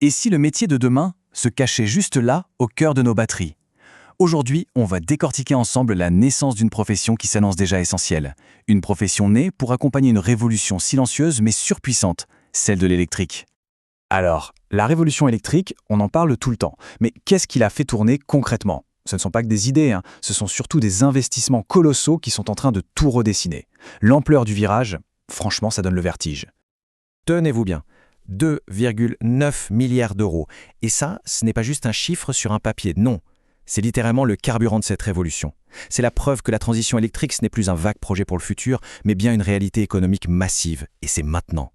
Et si le métier de demain se cachait juste là, au cœur de nos batteries? Aujourd'hui, on va décortiquer ensemble la naissance d'une profession qui s'annonce déjà essentielle. Une profession née pour accompagner une révolution silencieuse mais surpuissante, celle de l'électrique. Alors, la révolution électrique, on en parle tout le temps. Mais qu'est-ce qui l'a fait tourner concrètement? Ce ne sont pas que des idées, ce sont surtout des investissements colossaux qui sont en train de tout redessiner. L'ampleur du virage, franchement, ça donne le vertige. Tenez-vous bien, 2,9 milliards d'euros. Et ça, ce n'est pas juste un chiffre sur un papier, non. C'est littéralement le carburant de cette révolution. C'est la preuve que la transition électrique, ce n'est plus un vague projet pour le futur, mais bien une réalité économique massive. Et c'est maintenant.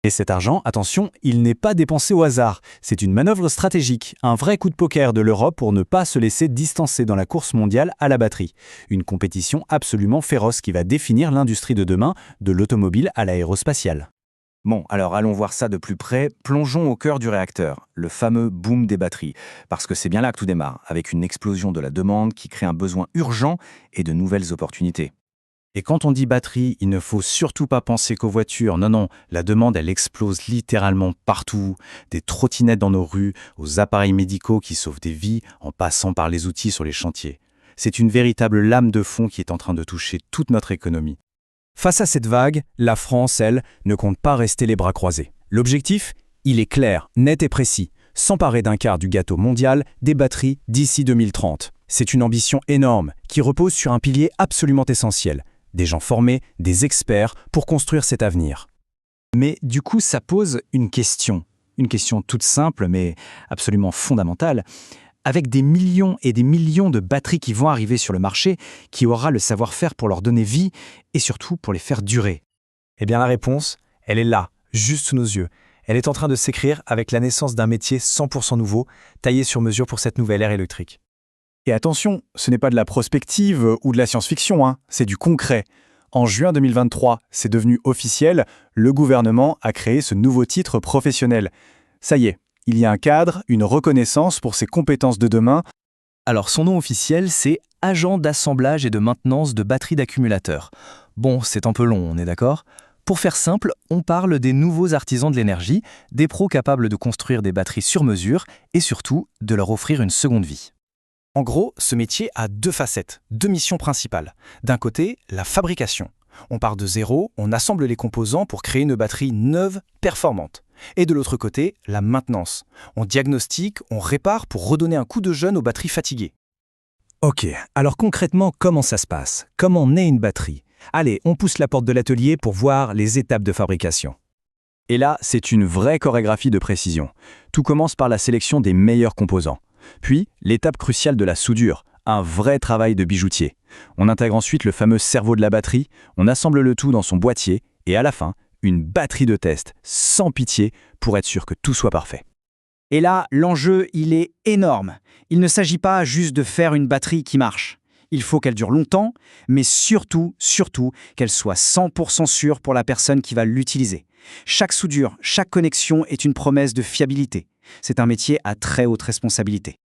Et cet argent, attention, il n'est pas dépensé au hasard. C'est une manœuvre stratégique, un vrai coup de poker de l'Europe pour ne pas se laisser distancer dans la course mondiale à la batterie. Une compétition absolument féroce qui va définir l'industrie de demain, de l'automobile à l'aérospatiale. Bon, alors allons voir ça de plus près. Plongeons au cœur du réacteur, le fameux boom des batteries. Parce que c'est bien là que tout démarre, avec une explosion de la demande qui crée un besoin urgent et de nouvelles opportunités. Et quand on dit batterie, il ne faut surtout pas penser qu'aux voitures. Non, la demande, elle explose littéralement partout. Des trottinettes dans nos rues, aux appareils médicaux qui sauvent des vies, en passant par les outils sur les chantiers. C'est une véritable lame de fond qui est en train de toucher toute notre économie. Face à cette vague, la France, elle, ne compte pas rester les bras croisés. L'objectif, il est clair, net et précis. S'emparer d'un quart du gâteau mondial des batteries d'ici 2030. C'est une ambition énorme qui repose sur un pilier absolument essentiel. Des gens formés, des experts pour construire cet avenir. Mais du coup, ça pose une question toute simple mais absolument fondamentale. Avec des millions et des millions de batteries qui vont arriver sur le marché, qui aura le savoir-faire pour leur donner vie et surtout pour les faire durer? Eh bien la réponse, elle est là, juste sous nos yeux. Elle est en train de s'écrire avec la naissance d'un métier 100% nouveau, taillé sur mesure pour cette nouvelle ère électrique. Et attention, ce n'est pas de la prospective ou de la science-fiction, c'est du concret. En juin 2023, c'est devenu officiel, le gouvernement a créé ce nouveau titre professionnel. Ça y est, il y a un cadre, une reconnaissance pour ces compétences de demain. Alors son nom officiel, c'est Agent d'assemblage et de maintenance de batteries d'accumulateurs. Bon, c'est un peu long, on est d'accord? Pour faire simple, on parle des nouveaux artisans de l'énergie, des pros capables de construire des batteries sur mesure et surtout de leur offrir une seconde vie. En gros, ce métier a deux facettes, deux missions principales. D'un côté, la fabrication. On part de zéro, on assemble les composants pour créer une batterie neuve, performante. Et de l'autre côté, la maintenance. On diagnostique, on répare pour redonner un coup de jeune aux batteries fatiguées. Ok, alors concrètement, comment ça se passe? Comment naît une batterie? Allez, on pousse la porte de l'atelier pour voir les étapes de fabrication. Et là, c'est une vraie chorégraphie de précision. Tout commence par la sélection des meilleurs composants. Puis, l'étape cruciale de la soudure, un vrai travail de bijoutier. On intègre ensuite le fameux cerveau de la batterie, on assemble le tout dans son boîtier et à la fin, une batterie de test, sans pitié, pour être sûr que tout soit parfait. Et là, l'enjeu, il est énorme. Il ne s'agit pas juste de faire une batterie qui marche. Il faut qu'elle dure longtemps, mais surtout, qu'elle soit 100% sûre pour la personne qui va l'utiliser. Chaque soudure, chaque connexion est une promesse de fiabilité. C'est un métier à très haute responsabilité.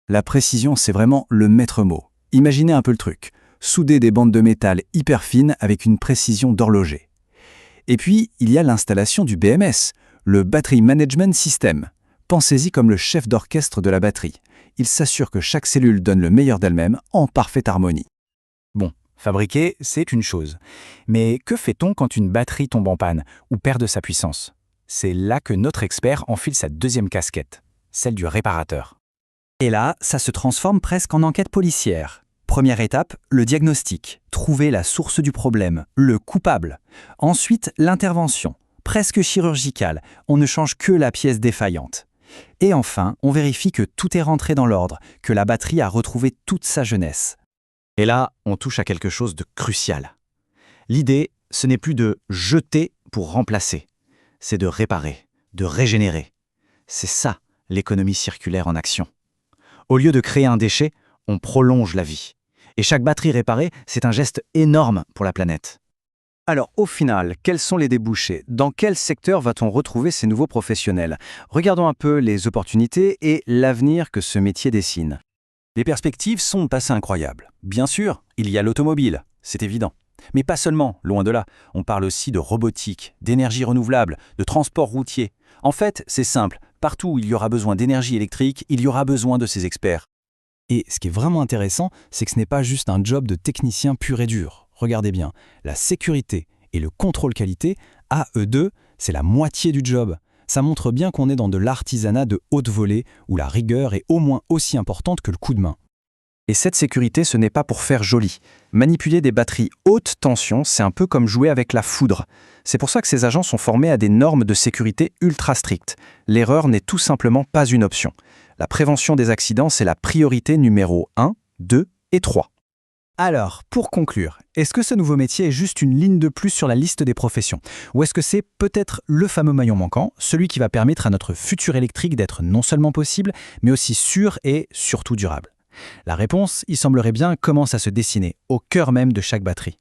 La précision, c'est vraiment le maître mot. Imaginez un peu le truc. Souder des bandes de métal hyper fines avec une précision d'horloger. Et puis, il y a l'installation du BMS, le Battery Management System. Pensez-y comme le chef d'orchestre de la batterie. Il s'assure que chaque cellule donne le meilleur d'elle-même en parfaite harmonie. Bon, fabriquer, c'est une chose. Mais que fait-on quand une batterie tombe en panne ou perd de sa puissance? C'est là que notre expert enfile sa deuxième casquette, celle du réparateur. Et là, ça se transforme presque en enquête policière. Première étape, le diagnostic. Trouver la source du problème, le coupable. Ensuite, l'intervention, presque chirurgicale. On ne change que la pièce défaillante. Et enfin, on vérifie que tout est rentré dans l'ordre, que la batterie a retrouvé toute sa jeunesse. Et là, on touche à quelque chose de crucial. L'idée, ce n'est plus de jeter pour remplacer. C'est de réparer, de régénérer. C'est ça, l'économie circulaire en action. Au lieu de créer un déchet, on prolonge la vie. Et chaque batterie réparée, c'est un geste énorme pour la planète. Alors au final, quels sont les débouchés? Dans quel secteur va-t-on retrouver ces nouveaux professionnels? Regardons un peu les opportunités et l'avenir que ce métier dessine. Les perspectives sont assez incroyables. Bien sûr, il y a l'automobile, c'est évident. Mais pas seulement, loin de là. On parle aussi de robotique, d'énergie renouvelable, de transport routier. En fait, c'est simple, Partout où il y aura besoin d'énergie électrique, il y aura besoin de ces experts. Et ce qui est vraiment intéressant, c'est que ce n'est pas juste un job de technicien pur et dur. Regardez bien, la sécurité et le contrôle qualité, à eux deux, c'est la moitié du job. Ça montre bien qu'on est dans de l'artisanat de haute volée, où la rigueur est au moins aussi importante que le coup de main. Et cette sécurité, ce n'est pas pour faire joli. Manipuler des batteries haute tension, c'est un peu comme jouer avec la foudre. C'est pour ça que ces agents sont formés à des normes de sécurité ultra strictes. L'erreur n'est tout simplement pas une option. La prévention des accidents, c'est la priorité numéro 1, 2 et 3. Alors, pour conclure, est-ce que ce nouveau métier est juste une ligne de plus sur la liste des professions? Ou est-ce que c'est peut-être le fameux maillon manquant, celui qui va permettre à notre futur électrique d'être non seulement possible, mais aussi sûr et surtout durable? La réponse, il semblerait bien, commence à se dessiner au cœur même de chaque batterie.